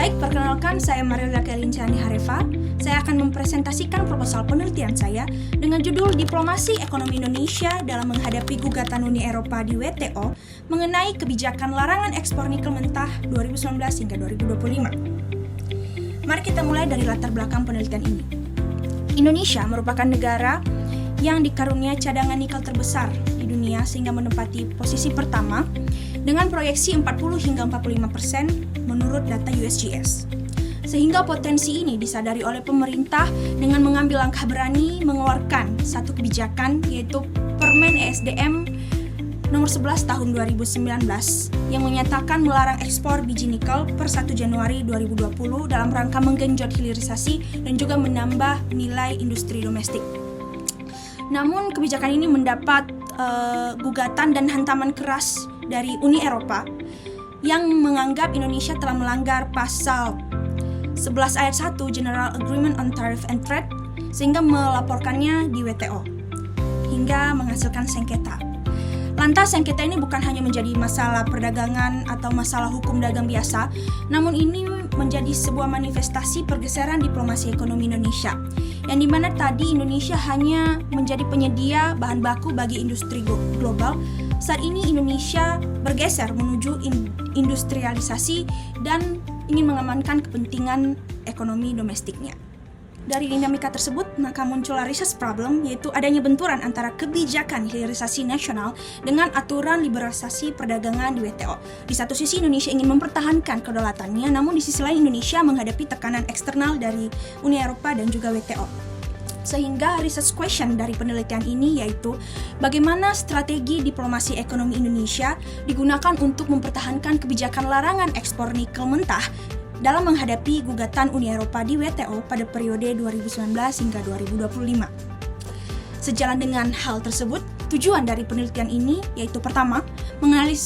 Baik, perkenalkan saya Mariela Kelinciani Harefa. Saya akan mempresentasikan proposal penelitian saya dengan judul Diplomasi Ekonomi Indonesia dalam menghadapi gugatan Uni Eropa di WTO mengenai kebijakan larangan ekspor nikel mentah 2019 hingga 2025. Mari kita mulai dari latar belakang penelitian ini. Indonesia merupakan negara yang dikaruniai cadangan nikel terbesar di dunia sehingga menempati posisi pertama dengan proyeksi 40 hingga 45% menurut data USGS. Sehingga potensi ini disadari oleh pemerintah dengan mengambil langkah berani mengeluarkan satu kebijakan, yaitu Permen ESDM nomor 11 tahun 2019 yang menyatakan melarang ekspor biji nikel per 1 Januari 2020 dalam rangka menggenjot hilirisasi dan juga menambah nilai industri domestik. Namun kebijakan ini mendapat gugatan dan hantaman keras dari Uni Eropa yang menganggap Indonesia telah melanggar pasal 11 ayat 1 General Agreement on Tariff and Trade sehingga melaporkannya di WTO hingga menghasilkan sengketa. Lantas sengketa ini bukan hanya menjadi masalah perdagangan atau masalah hukum dagang biasa, namun ini menjadi sebuah manifestasi pergeseran diplomasi ekonomi Indonesia, yang dimana tadi Indonesia hanya menjadi penyedia bahan baku bagi industri global. Saat ini Indonesia bergeser menuju industrialisasi dan ingin mengamankan kepentingan ekonomi domestiknya. Dari dinamika tersebut, maka muncullah research problem, yaitu adanya benturan antara kebijakan hilirisasi nasional dengan aturan liberalisasi perdagangan di WTO. Di satu sisi Indonesia ingin mempertahankan kedaulatannya, namun di sisi lain Indonesia menghadapi tekanan eksternal dari Uni Eropa dan juga WTO. Sehingga research question dari penelitian ini yaitu bagaimana strategi diplomasi ekonomi Indonesia digunakan untuk mempertahankan kebijakan larangan ekspor nikel mentah dalam menghadapi gugatan Uni Eropa di WTO pada periode 2019 hingga 2025. Sejalan dengan hal tersebut, tujuan dari penelitian ini yaitu pertama,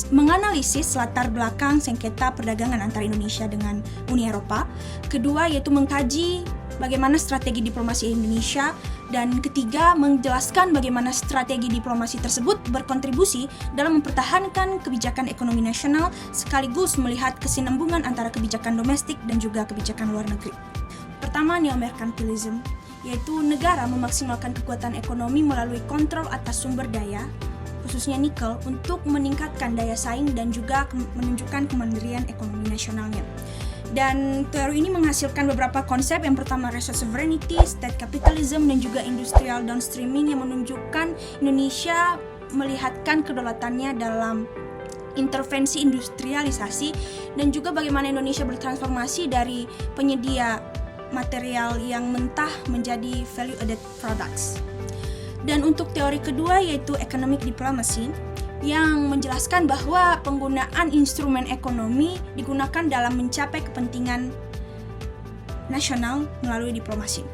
menganalisis latar belakang sengketa perdagangan antara Indonesia dengan Uni Eropa. Kedua, yaitu mengkaji bagaimana strategi diplomasi Indonesia, dan ketiga, menjelaskan bagaimana strategi diplomasi tersebut berkontribusi dalam mempertahankan kebijakan ekonomi nasional sekaligus melihat kesinambungan antara kebijakan domestik dan juga kebijakan luar negeri. Pertama, neo-mercantilism, yaitu negara memaksimalkan kekuatan ekonomi melalui kontrol atas sumber daya, khususnya nikel, untuk meningkatkan daya saing dan juga menunjukkan kemandirian ekonomi nasionalnya. Dan teori ini menghasilkan beberapa konsep. Yang pertama, resource sovereignty, state capitalism, dan juga industrial downstreaming yang menunjukkan Indonesia melihatkan kedaulatannya dalam intervensi industrialisasi dan juga bagaimana Indonesia bertransformasi dari penyedia material yang mentah menjadi value added products. Dan untuk teori kedua yaitu economic diplomacy yang menjelaskan bahwa penggunaan instrumen ekonomi digunakan dalam mencapai kepentingan nasional melalui diplomasi.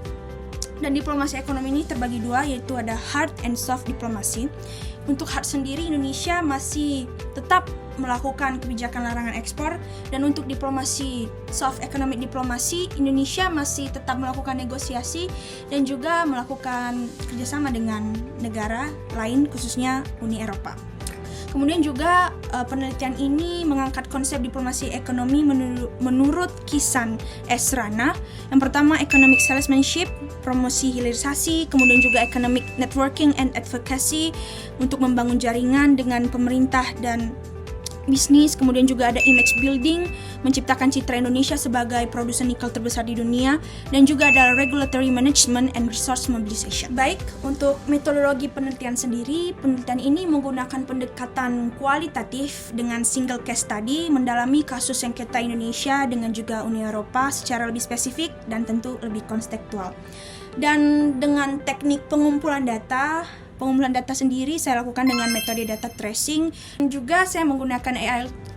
Dan diplomasi ekonomi ini terbagi dua, yaitu ada hard and soft diplomasi. Untuk hard sendiri, Indonesia masih tetap melakukan kebijakan larangan ekspor, dan untuk diplomasi soft economic diplomasi, Indonesia masih tetap melakukan negosiasi dan juga melakukan kerjasama dengan negara lain, khususnya Uni Eropa. Kemudian juga penelitian ini mengangkat konsep diplomasi ekonomi menurut Kisan S. Rana. Yang pertama, economic salesmanship, promosi hilirisasi, kemudian juga economic networking and advocacy untuk membangun jaringan dengan pemerintah dan bisnis. Kemudian juga ada image building, menciptakan citra Indonesia sebagai produsen nikel terbesar di dunia, dan juga ada regulatory management and resource mobilization. Baik, untuk metodologi penelitian sendiri, penelitian ini menggunakan pendekatan kualitatif dengan single case study, mendalami kasus sengketa Indonesia dengan juga Uni Eropa secara lebih spesifik dan tentu lebih kontekstual. Dan dengan teknik pengumpulan data sendiri saya lakukan dengan metode data tracing, dan juga saya menggunakan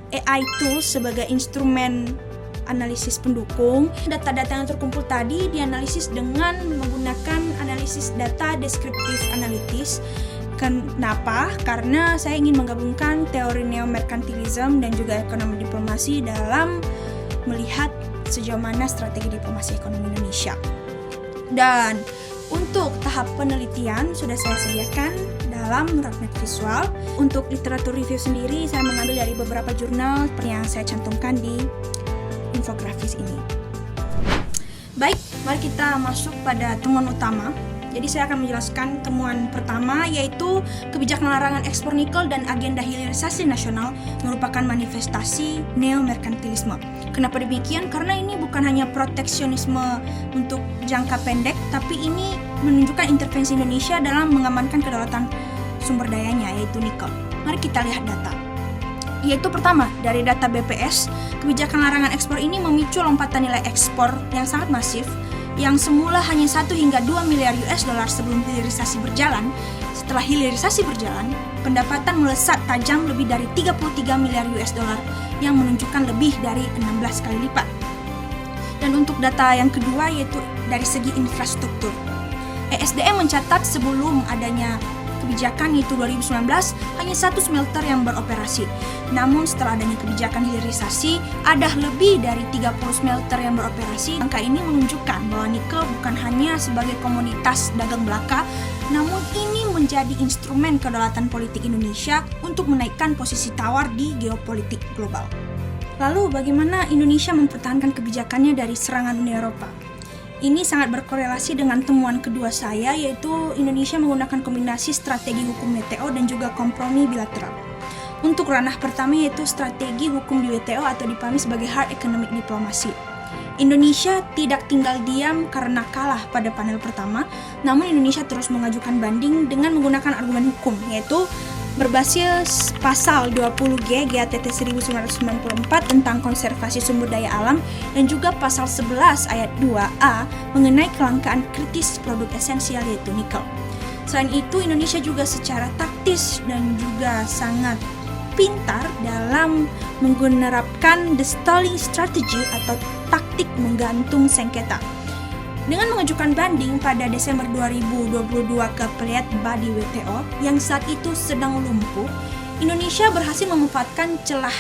AI tools sebagai instrumen analisis pendukung. Data-data yang terkumpul tadi dianalisis dengan menggunakan analisis data descriptive analytics. Kenapa? Karena saya ingin menggabungkan teori neo-mercantilism dan juga ekonomi diplomasi dalam melihat sejauh mana strategi diplomasi ekonomi Indonesia. Dan untuk tahap penelitian sudah saya sediakan dalam roadmap visual. Untuk literatur review sendiri saya mengambil dari beberapa jurnal yang saya cantumkan di infografis ini. Baik, mari kita masuk pada temuan utama. Jadi saya akan menjelaskan temuan pertama, yaitu kebijakan larangan ekspor nikel dan agenda hilirisasi nasional merupakan manifestasi neomerkantilisme. Kenapa demikian? Karena ini bukan hanya proteksionisme untuk jangka pendek, tapi ini menunjukkan intervensi Indonesia dalam mengamankan kedaulatan sumber dayanya, yaitu nikel. Mari kita lihat data. Yaitu pertama, dari data BPS, kebijakan larangan ekspor ini memicu lompatan nilai ekspor yang sangat masif, yang semula hanya 1 hingga 2 miliar US dollar sebelum hilirisasi berjalan. Setelah hilirisasi berjalan, pendapatan melesat tajam lebih dari 33 miliar US dollar yang menunjukkan lebih dari 16 kali lipat. Dan untuk data yang kedua, yaitu dari segi infrastruktur. ESDM mencatat sebelum adanya kebijakan yaitu 2019 hanya 1 smelter yang beroperasi. Namun setelah adanya kebijakan hilirisasi, ada lebih dari 30 smelter yang beroperasi. Angka ini menunjukkan bahwa nikel bukan hanya sebagai komoditas dagang belaka, namun ini menjadi instrumen kedaulatan politik Indonesia untuk menaikkan posisi tawar di geopolitik global. Lalu bagaimana Indonesia mempertahankan kebijakannya dari serangan Uni Eropa? Ini sangat berkorelasi dengan temuan kedua saya, yaitu Indonesia menggunakan kombinasi strategi hukum WTO dan juga kompromi bilateral. Untuk ranah pertama, yaitu strategi hukum di WTO atau dipahami sebagai hard economic diplomacy. Indonesia tidak tinggal diam karena kalah pada panel pertama, namun Indonesia terus mengajukan banding dengan menggunakan argumen hukum, yaitu berbasis pasal 20G GATT 1994 tentang konservasi sumber daya alam dan juga pasal 11 ayat 2A mengenai kelangkaan kritis produk esensial yaitu nikel. Selain itu, Indonesia juga secara taktis dan juga sangat pintar dalam menerapkan the stalling strategy atau taktik menggantung sengketa. Dengan mengajukan banding pada Desember 2022 ke Pliat-Ba di WTO yang saat itu sedang lumpuh, Indonesia berhasil memanfaatkan celah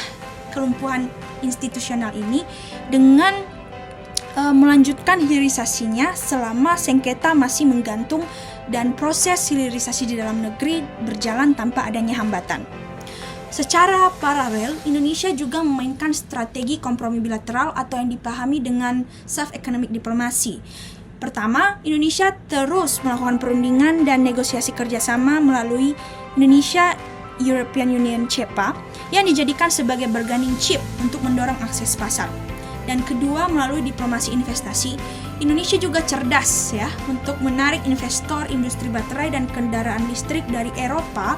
kelumpuhan institusional ini dengan melanjutkan hilirisasinya selama sengketa masih menggantung dan proses hilirisasi di dalam negeri berjalan tanpa adanya hambatan. Secara paralel, Indonesia juga memainkan strategi kompromi bilateral atau yang dipahami dengan soft economic diplomasi. Pertama, Indonesia terus melakukan perundingan dan negosiasi kerjasama melalui Indonesia European Union CEPA yang dijadikan sebagai bargaining chip untuk mendorong akses pasar. Dan kedua, melalui diplomasi investasi, Indonesia juga cerdas untuk menarik investor industri baterai dan kendaraan listrik dari Eropa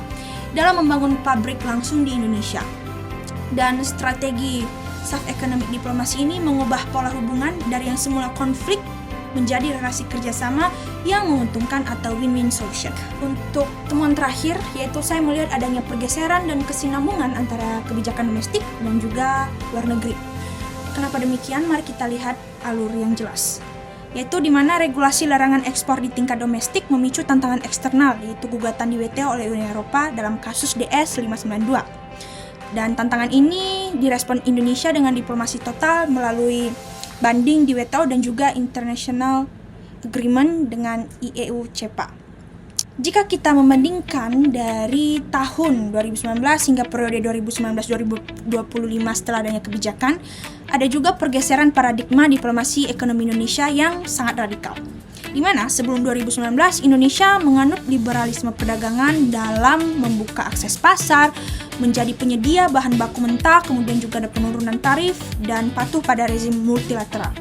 dalam membangun pabrik langsung di Indonesia. Dan strategi soft economic diplomasi ini mengubah pola hubungan dari yang semula konflik menjadi relasi kerjasama yang menguntungkan atau win-win solution. Untuk temuan terakhir, yaitu saya melihat adanya pergeseran dan kesinambungan antara kebijakan domestik dan juga luar negeri. Kenapa demikian? Mari kita lihat alur yang jelas. Yaitu di mana regulasi larangan ekspor di tingkat domestik memicu tantangan eksternal, yaitu gugatan di WTO oleh Uni Eropa dalam kasus DS 592. Dan tantangan ini direspon Indonesia dengan diplomasi total melalui banding di WTO dan juga International Agreement dengan IEU CEPA. Jika kita membandingkan dari tahun 2019 hingga periode 2019-2025 setelah adanya kebijakan, ada juga pergeseran paradigma diplomasi ekonomi Indonesia yang sangat radikal. Di mana sebelum 2019 Indonesia menganut liberalisme perdagangan dalam membuka akses pasar, menjadi penyedia bahan baku mentah, kemudian juga ada penurunan tarif dan patuh pada rezim multilateral.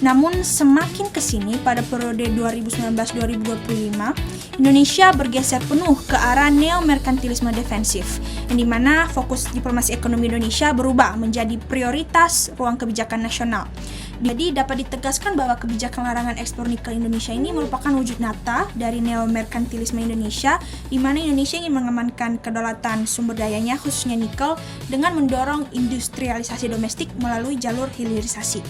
Namun semakin kesini pada periode 2019-2025, Indonesia bergeser penuh ke arah neomerkantilisme defensif, yang dimana fokus diplomasi ekonomi Indonesia berubah menjadi prioritas ruang kebijakan nasional. Jadi dapat ditegaskan bahwa kebijakan larangan ekspor nikel Indonesia ini merupakan wujud nyata dari neomerkantilisme Indonesia, di mana Indonesia ingin mengamankan kedaulatan sumber dayanya khususnya nikel dengan mendorong industrialisasi domestik melalui jalur hilirisasi.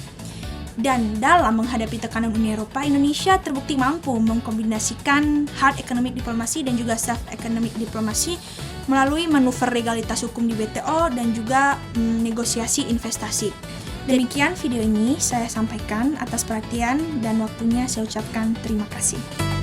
Dan dalam menghadapi tekanan Uni Eropa, Indonesia terbukti mampu mengkombinasikan hard economic diplomasi dan juga soft economic diplomasi melalui manuver legalitas hukum di WTO dan juga negosiasi investasi. Demikian video ini saya sampaikan. Atas perhatian dan waktunya saya ucapkan terima kasih.